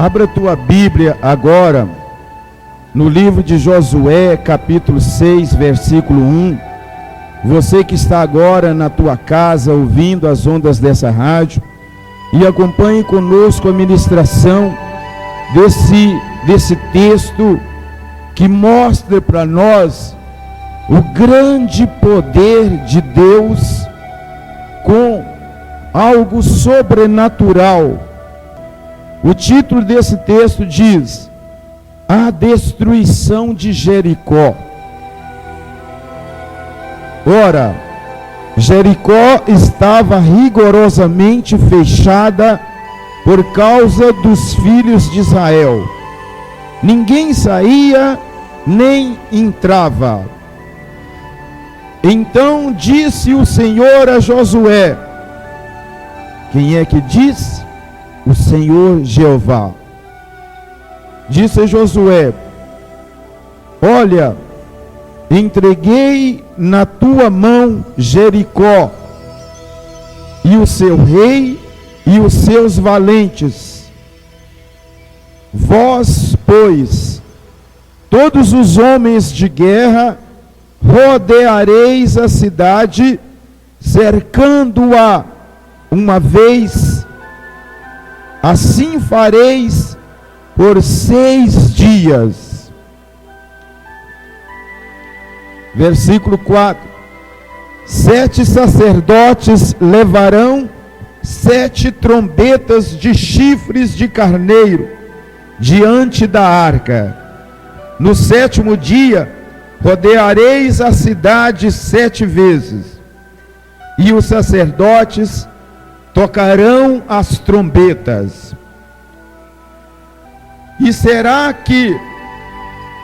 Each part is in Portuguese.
Abra tua Bíblia agora no livro de Josué, capítulo 6, versículo 1. Você que está agora na tua casa ouvindo as ondas dessa rádio, e acompanhe conosco a ministração desse texto que mostra para nós o grande poder de Deus com algo sobrenatural. O título desse texto diz: A destruição de Jericó. Ora, Jericó estava rigorosamente fechada por causa dos filhos de Israel. Ninguém saía nem entrava. Então disse o Senhor a Josué. Quem é que diz? O Senhor Jeová. Disse a Josué: Olha, entreguei na tua mão Jericó, e o seu rei e os seus valentes. Vós, pois, todos os homens de guerra, rodeareis a cidade, cercando-a uma vez. Assim fareis por 6 dias. Versículo 4: 7 sacerdotes levarão 7 trombetas de chifres de carneiro diante da arca. No 7º dia rodeareis a cidade 7 vezes, e os sacerdotes tocarão as trombetas. E será que,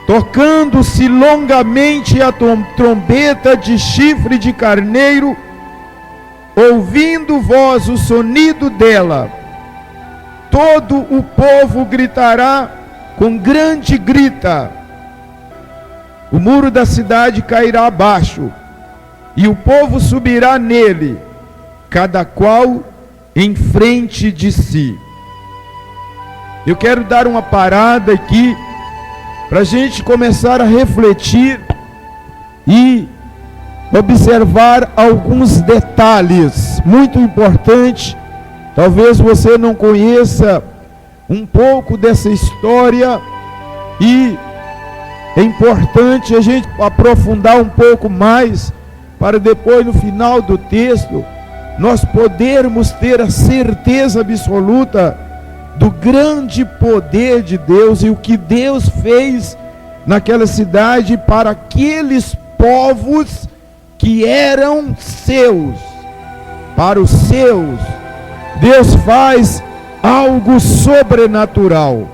tocando-se longamente a trombeta de chifre de carneiro, ouvindo vós o sonido dela, todo o povo gritará com grande grita. O muro da cidade cairá abaixo, e o povo subirá nele, cada qual em frente de si. Eu quero dar uma parada aqui, para a gente começar a refletir e observar alguns detalhes muito importantes. Talvez você não conheça um pouco dessa história, e é importante a gente aprofundar um pouco mais, para depois, no final do texto, nós podermos ter a certeza absoluta do grande poder de Deus e o que Deus fez naquela cidade para aqueles povos que eram seus. Para os seus, Deus faz algo sobrenatural.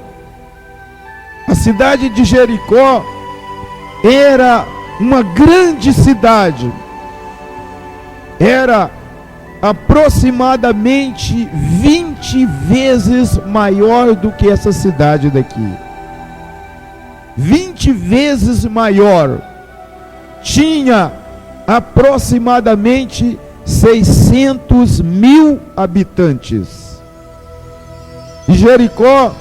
A cidade de Jericó era uma grande cidade. Era aproximadamente 20 vezes maior do que essa cidade daqui. 20 vezes maior. Tinha aproximadamente 600 mil habitantes. E Jericó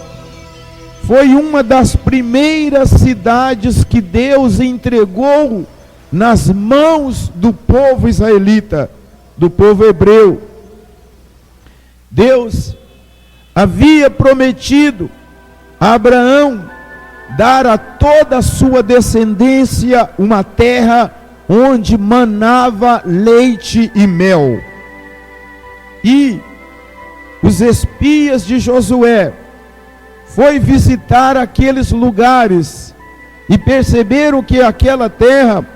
foi uma das primeiras cidades que Deus entregou nas mãos do povo israelita, do povo hebreu. Deus havia prometido a Abraão dar a toda a sua descendência uma terra onde manava leite e mel. E os espias de Josué foi visitar aqueles lugares e perceberam que aquela terra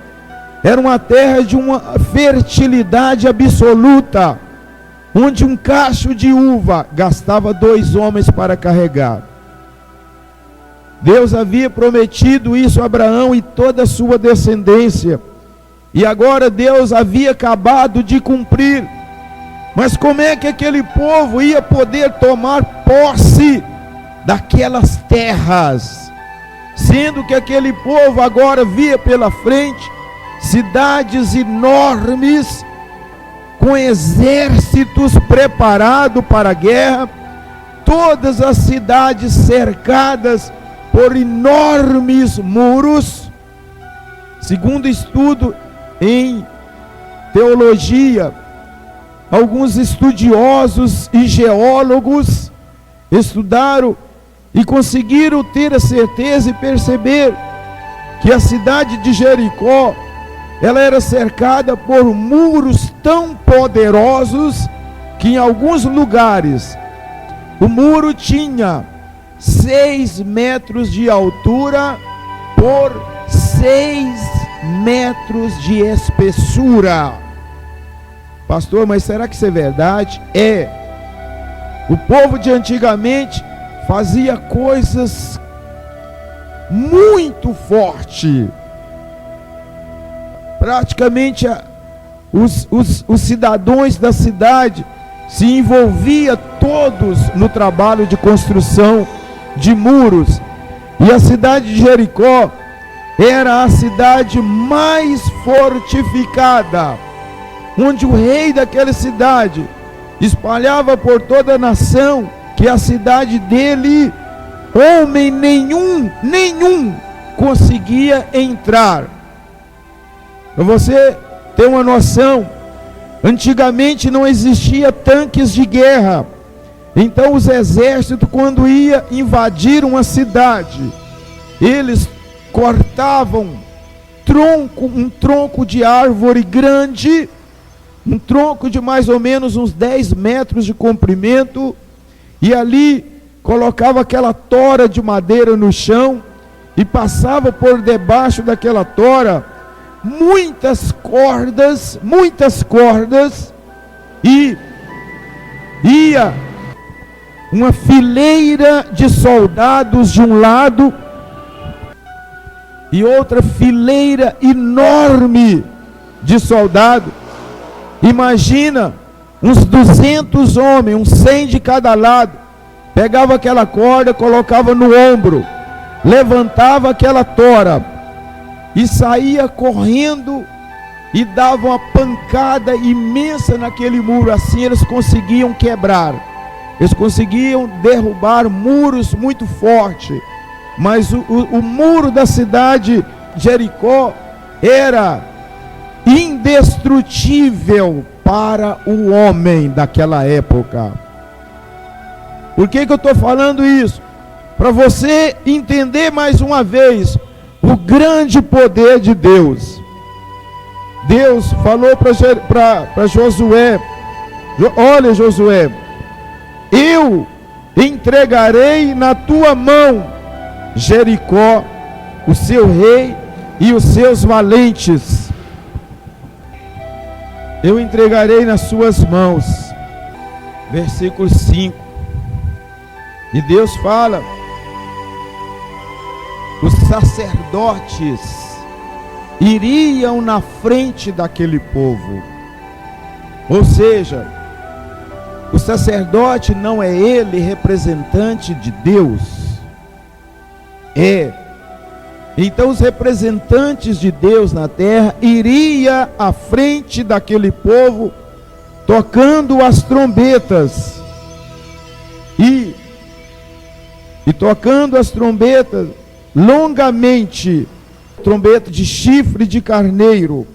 era uma terra de uma fertilidade absoluta, onde um cacho de uva gastava 2 homens para carregar. Deus havia prometido isso a Abraão e toda a sua descendência, e agora Deus havia acabado de cumprir. Mas como é que aquele povo ia poder tomar posse daquelas terras, sendo que aquele povo agora via pela frente cidades enormes, com exércitos preparados para a guerra, todas as cidades cercadas por enormes muros. Segundo estudo em teologia, alguns estudiosos e geólogos estudaram e conseguiram ter a certeza e perceber que a cidade de Jericó, ela era cercada por muros tão poderosos que em alguns lugares o muro tinha 6 metros de altura por 6 metros de espessura. Pastor, mas será que isso é verdade? É. O povo de antigamente fazia coisas muito fortes. Praticamente os cidadãos da cidade se envolviam todos no trabalho de construção de muros. E a cidade de Jericó era a cidade mais fortificada, onde o rei daquela cidade espalhava por toda a nação que a cidade dele, homem nenhum conseguia entrar. Para você ter uma noção, antigamente não existia tanques de guerra. Então os exércitos, quando ia invadir uma cidade, eles cortavam um tronco de árvore grande, um tronco de mais ou menos uns 10 metros de comprimento, e ali colocava aquela tora de madeira no chão e passava por debaixo daquela tora muitas cordas, e ia uma fileira de soldados de um lado e outra fileira enorme de soldados. Imagina uns 200 homens, uns 100 de cada lado. Pegava aquela corda, colocava no ombro, levantava aquela tora e saía correndo e dava uma pancada imensa naquele muro. Assim eles conseguiam quebrar, eles conseguiam derrubar muros muito fortes. Mas o muro da cidade de Jericó era indestrutível para o homem daquela época. Por que eu estou falando isso? Para você entender mais uma vez o grande poder de Deus. Deus falou para Josué: olha, Josué, eu entregarei na tua mão Jericó, o seu rei e os seus valentes. Eu entregarei nas suas mãos. Versículo 5. E Deus fala: os sacerdotes iriam na frente daquele povo. Ou seja, o sacerdote não é ele representante de Deus. Então os representantes de Deus na terra iriam à frente daquele povo, tocando as trombetas, e tocando as trombetas longamente, trombeta de chifre de carneiro,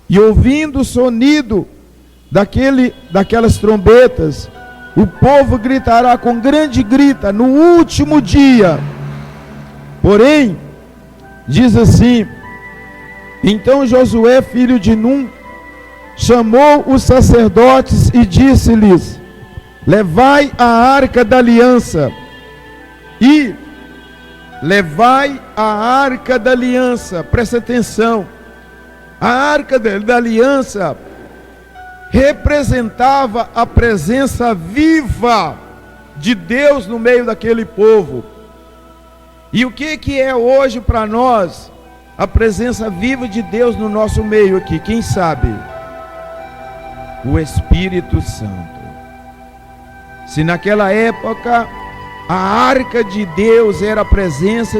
e ouvindo o sonido daquelas trombetas, o povo gritará com grande grita no último dia. Porém, diz assim: então Josué, filho de Num, chamou os sacerdotes e disse-lhes: levai a arca da aliança. E levai a arca da aliança. Presta atenção. A arca da aliança representava a presença viva de Deus no meio daquele povo. E o que é hoje para nós a presença viva de Deus no nosso meio aqui? Quem sabe? O Espírito Santo. Se naquela época a arca de Deus era a presença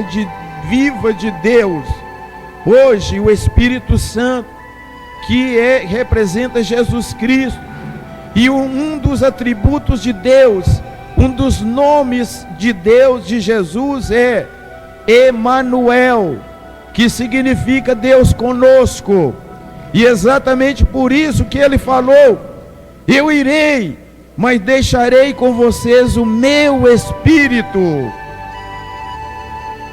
viva de Deus, hoje o Espírito Santo, que representa Jesus Cristo, e um dos atributos de Deus Um dos nomes de Deus, de Jesus, é Emanuel, que significa Deus conosco. E exatamente por isso que ele falou: eu irei, mas deixarei com vocês o meu Espírito.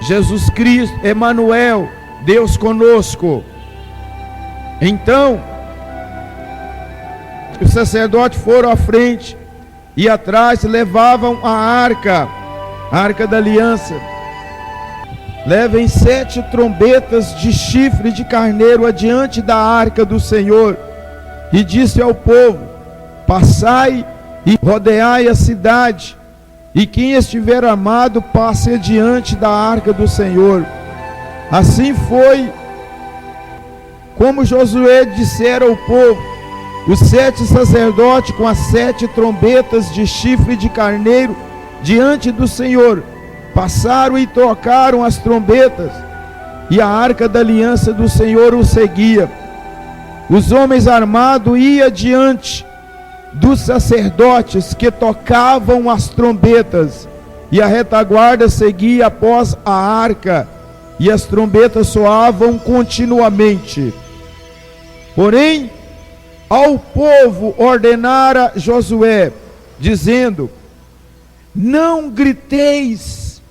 Jesus Cristo, Emanuel, Deus conosco. Então, os sacerdotes foram à frente e atrás levavam a arca da aliança. Levem 7 trombetas de chifre de carneiro adiante da arca do Senhor. E disse ao povo: passai e rodeai a cidade, e quem estiver armado passe adiante da arca do Senhor. Assim foi como Josué dissera ao povo. Os 7 sacerdotes com as 7 trombetas de chifre de carneiro diante do Senhor passaram e tocaram as trombetas, e a arca da aliança do Senhor o seguia. Os homens armados iam diante dos sacerdotes que tocavam as trombetas, e a retaguarda seguia após a arca, e as trombetas soavam continuamente. Porém, ao povo ordenara Josué, dizendo: não griteis,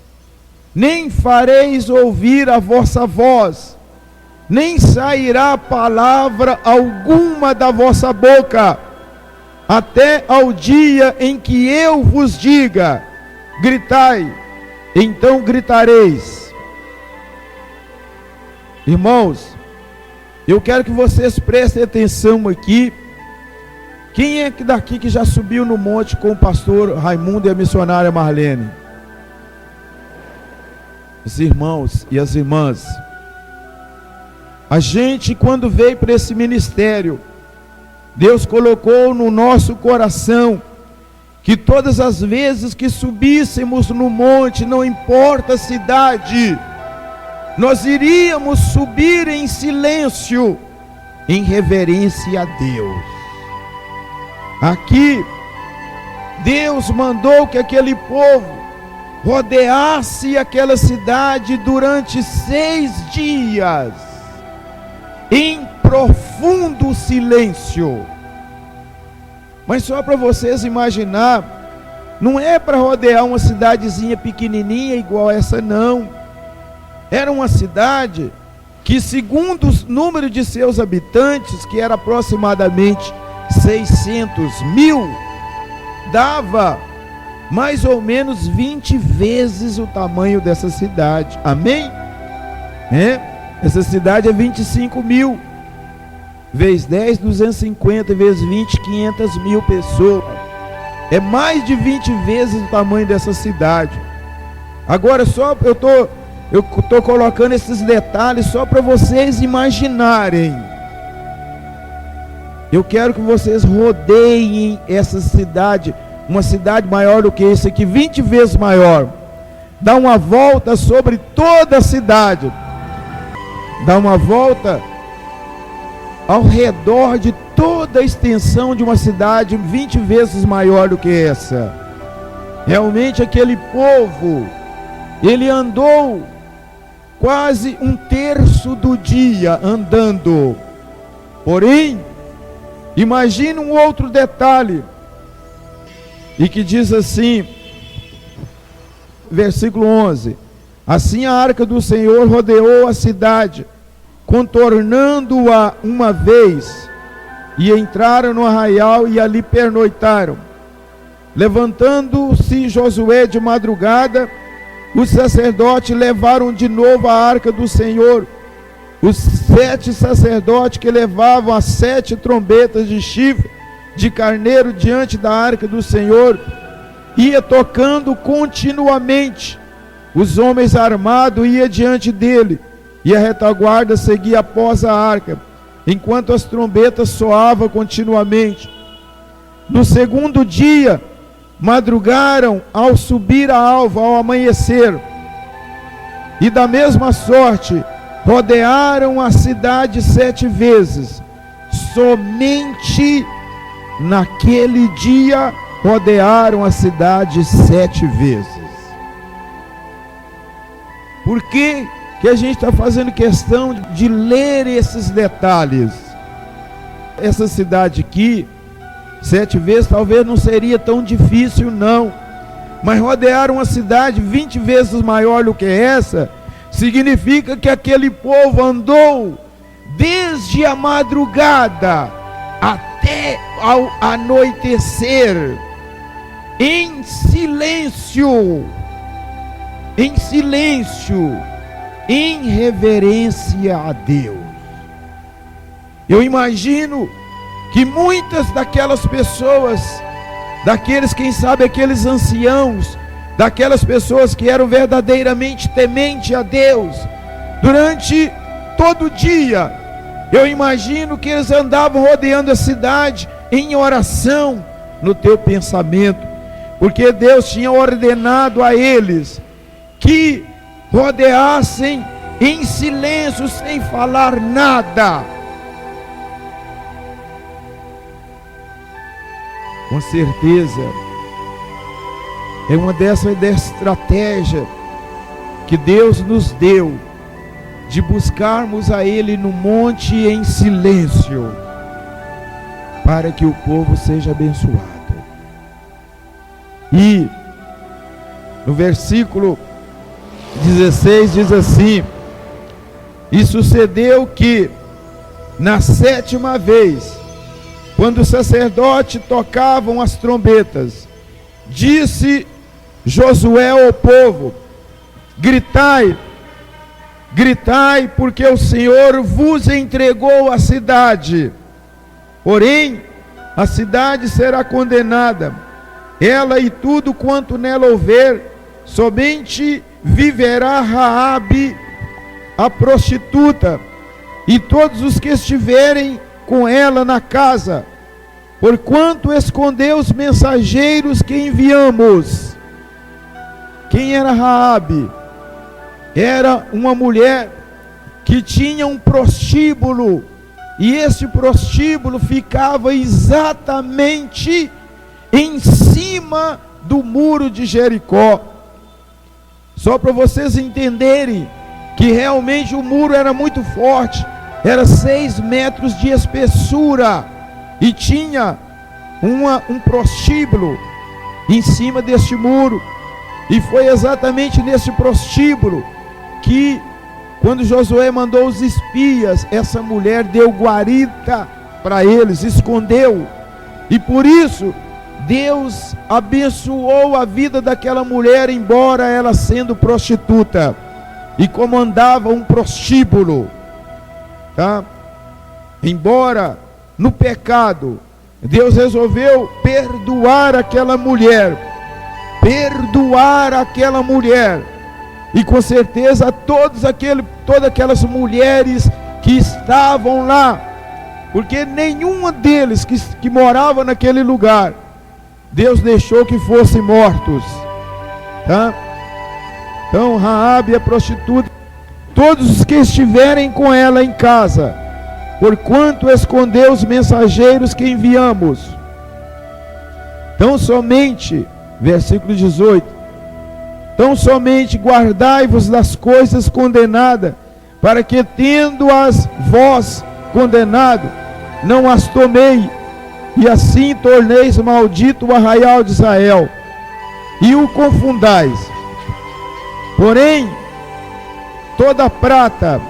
nem fareis ouvir a vossa voz, nem sairá palavra alguma da vossa boca, até ao dia em que eu vos diga: gritai, então gritareis. Irmãos, eu quero que vocês prestem atenção aqui. Quem é daqui que já subiu no monte com o pastor Raimundo e a missionária Marlene? Os irmãos e as irmãs. A gente, quando veio para esse ministério, Deus colocou no nosso coração que todas as vezes que subíssemos no monte, não importa a cidade, nós iríamos subir em silêncio, em reverência a Deus. Aqui, Deus mandou que aquele povo rodeasse aquela cidade durante 6 dias, em profundo silêncio. Mas só para vocês imaginar, não é para rodear uma cidadezinha pequenininha igual essa, não. Era uma cidade que, segundo o número de seus habitantes, que era aproximadamente 600.000, dava mais ou menos 20 vezes o tamanho dessa cidade. Amém? Essa cidade é 25.000, vezes 10, 250, vezes 20, 500.000 pessoas. É mais de 20 vezes o tamanho dessa cidade. Agora só eu estou colocando esses detalhes só para vocês imaginarem. Eu quero que vocês rodeiem essa cidade, uma cidade maior do que essa aqui, 20 vezes maior. Dá uma volta sobre toda a cidade. Dá uma volta ao redor de toda a extensão de uma cidade 20 vezes maior do que essa. Realmente aquele povo, ele andou quase 1/3 do dia andando. Porém, imagine um outro detalhe, e que diz assim, versículo 11: assim a arca do Senhor rodeou a cidade, contornando-a uma vez, e entraram no arraial e ali pernoitaram. Levantando-se Josué de madrugada, os sacerdotes levaram de novo a arca do Senhor. Os 7 sacerdotes que levavam as 7 trombetas de chifre de carneiro diante da arca do Senhor, ia tocando continuamente. Os homens armados iam diante dele, e a retaguarda seguia após a arca, enquanto as trombetas soavam continuamente. No segundo dia, madrugaram ao subir a alva, ao amanhecer, e da mesma sorte rodearam a cidade 7 vezes. Somente naquele dia rodearam a cidade 7 vezes. Por que a gente está fazendo questão de ler esses detalhes? Essa cidade aqui, 7 vezes, talvez não seria tão difícil não, mas rodearam a cidade 20 vezes maior do que essa, significa que aquele povo andou desde a madrugada até ao anoitecer, em silêncio, em reverência a Deus. Eu imagino que muitas daquelas pessoas, daqueles, quem sabe, aqueles anciãos, daquelas pessoas que eram verdadeiramente tementes a Deus, durante todo o dia, eu imagino que eles andavam rodeando a cidade em oração no teu pensamento, porque Deus tinha ordenado a eles que rodeassem em silêncio, sem falar nada. Com certeza, é uma dessa estratégia que Deus nos deu, de buscarmos a Ele no monte em silêncio, para que o povo seja abençoado. E no versículo 16 diz assim: e sucedeu que na 7ª vez, quando o sacerdote tocavam as trombetas, disse Josué ao povo: gritai, gritai, porque o Senhor vos entregou a cidade. Porém, a cidade será condenada, ela e tudo quanto nela houver, somente viverá Raabe, a prostituta, e todos os que estiverem com ela na casa, porquanto escondeu os mensageiros que enviamos. Quem era Raabe? Era uma mulher que tinha um prostíbulo, e esse prostíbulo ficava exatamente em cima do muro de Jericó. Só para vocês entenderem que realmente o muro era muito forte, era 6 metros de espessura, e tinha um prostíbulo em cima deste muro. E foi exatamente nesse prostíbulo que, quando Josué mandou os espias, essa mulher deu guarita para eles, escondeu. E por isso Deus abençoou a vida daquela mulher, embora ela sendo prostituta e comandava um prostíbulo, tá? Embora no pecado, Deus resolveu perdoar aquela mulher, e com certeza todas aquelas mulheres que estavam lá, porque nenhuma deles que morava naquele lugar, Deus deixou que fossem mortos, tá? Então Raabe, a prostituta, todos os que estiverem com ela em casa, porquanto escondeu os mensageiros que enviamos. Então somente, versículo 18, então somente guardai-vos das coisas condenadas, para que, tendo-as vós condenado, não as tomei, e assim torneis maldito o arraial de Israel, e o confundais. Porém, toda prata,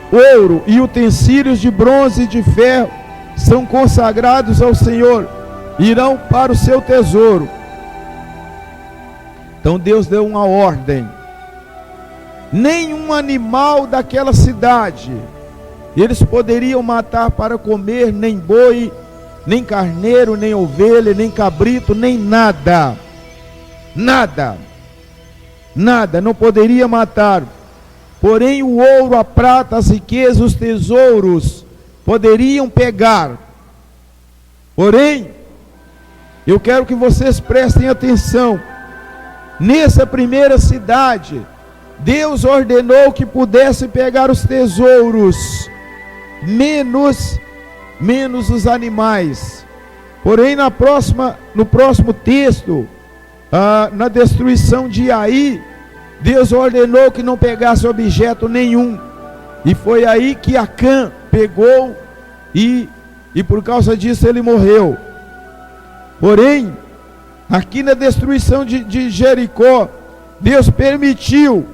ouro e utensílios de bronze e de ferro são consagrados ao Senhor, irão para o seu tesouro. Então Deus deu uma ordem: nenhum animal daquela cidade eles poderiam matar para comer, nem boi, nem carneiro, nem ovelha, nem cabrito, nem nada, não poderia matar. Porém o ouro, a prata, as riquezas, os tesouros poderiam pegar. Porém, eu quero que vocês prestem atenção. Nessa primeira cidade, Deus ordenou que pudesse pegar os tesouros, menos os animais. Porém, no próximo texto, na destruição de Ai, Deus ordenou que não pegasse objeto nenhum. E foi aí que Acã pegou e por causa disso ele morreu. Porém, aqui na destruição de Jericó, Deus permitiu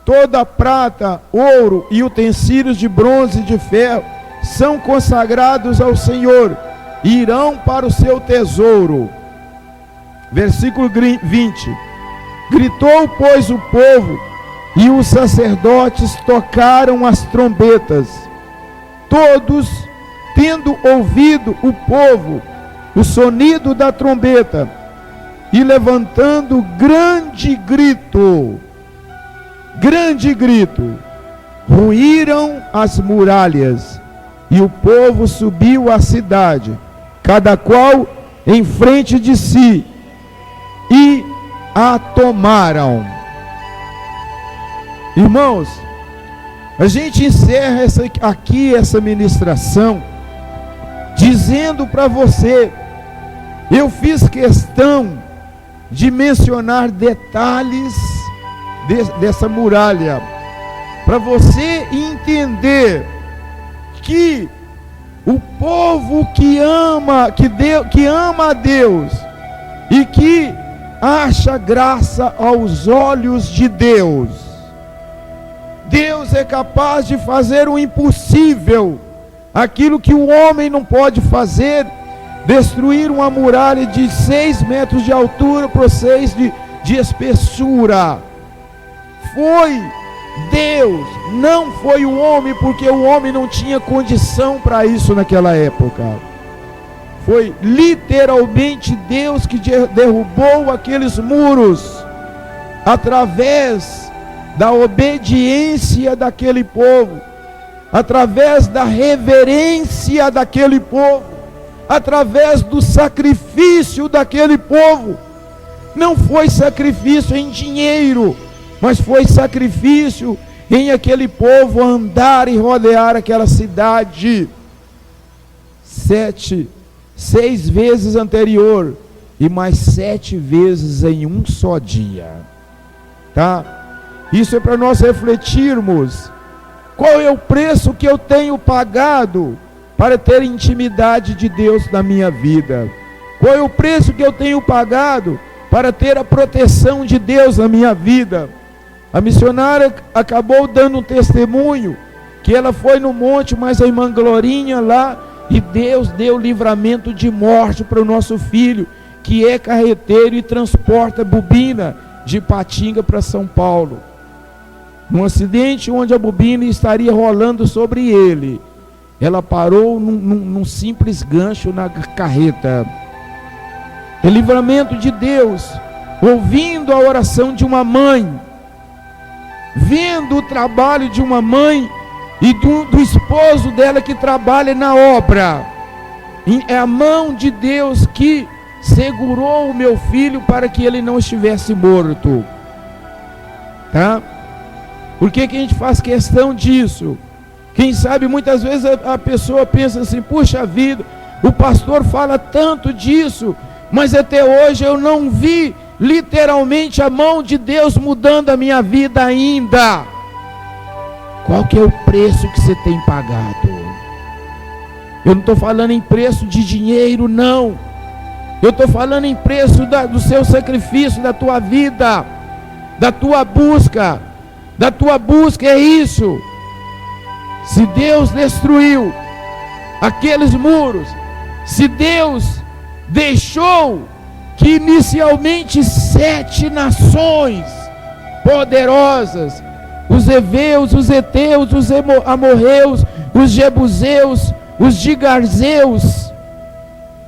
toda a prata, ouro e utensílios de bronze e de ferro são consagrados ao Senhor e irão para o seu tesouro. Versículo 20: gritou, pois, o povo, e os sacerdotes tocaram as trombetas. Todos, tendo ouvido o povo o sonido da trombeta, e levantando grande grito, ruíram as muralhas, e o povo subiu à cidade, cada qual em frente de si, e a tomaram. Irmãos, a gente encerra essa ministração dizendo para você, eu fiz questão de mencionar detalhes dessa muralha, para você entender que o povo que ama a Deus e que acha graça aos olhos de Deus, Deus é capaz de fazer o impossível, aquilo que o homem não pode fazer, destruir uma muralha de 6 metros de altura por 6 de espessura. Foi Deus, não foi o homem, porque o homem não tinha condição para isso naquela época. Foi literalmente Deus que derrubou aqueles muros, através da obediência daquele povo, através da reverência daquele povo, através do sacrifício daquele povo. Não foi sacrifício em dinheiro, mas foi sacrifício em aquele povo andar e rodear aquela cidade 6 vezes anterior e mais 7 vezes em um só dia, tá? Isso é para nós refletirmos. Qual é o preço que eu tenho pagado para ter intimidade de Deus na minha vida? Qual é o preço que eu tenho pagado para ter a proteção de Deus na minha vida? A missionária acabou dando um testemunho que ela foi no monte, mas a irmã Glorinha lá, e Deus deu livramento de morte para o nosso filho, que é carreteiro e transporta bobina de Patinga para São Paulo, num acidente onde a bobina estaria rolando sobre ele. Ela parou num simples gancho na carreta. É livramento de Deus, ouvindo a oração de uma mãe, vendo o trabalho de uma mãe e do esposo dela que trabalha na obra. É a mão de Deus que segurou o meu filho para que ele não estivesse morto, tá? Por que a gente faz questão disso? Quem sabe muitas vezes a pessoa pensa assim, puxa vida, o pastor fala tanto disso, mas até hoje eu não vi literalmente a mão de Deus mudando a minha vida ainda. Qual que é o preço que você tem pagado? Eu não estou falando em preço de dinheiro, não. Eu estou falando em preço do seu sacrifício, da tua vida, da tua busca. Da tua busca é isso. Se Deus destruiu aqueles muros, se Deus deixou que inicialmente 7 nações poderosas, os heveus, os heteus, os amorreus, os jebuseus, os gigarzeus,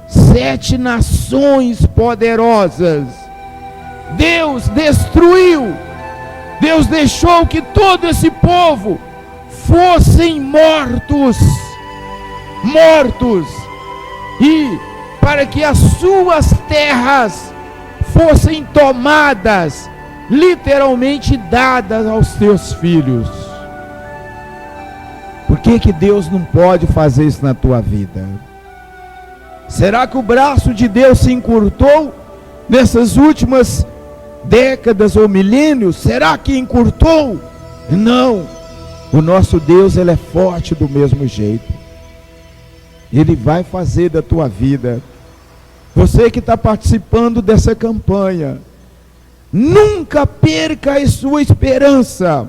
7 nações poderosas, Deus destruiu. Deus deixou que todo esse povo fossem mortos, e para que as suas terras fossem tomadas, literalmente dadas aos teus filhos. Por que Deus não pode fazer isso na tua vida? Será que o braço de Deus se encurtou nessas últimas décadas ou milênios? Será que encurtou? Não. O nosso Deus, Ele é forte do mesmo jeito. Ele vai fazer da tua vida. Você que está participando dessa campanha, nunca perca a sua esperança.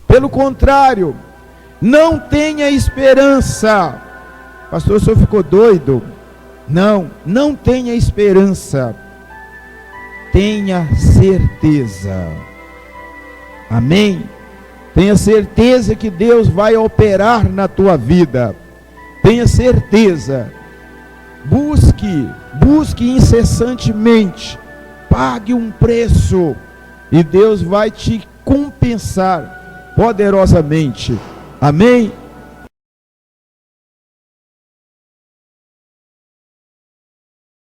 Pelo contrário, não tenha esperança. Pastor, o senhor ficou doido? Não tenha esperança. Tenha certeza. Amém? Tenha certeza que Deus vai operar na tua vida. Tenha certeza. Busque incessantemente. Pague um preço e Deus vai te compensar poderosamente. Amém?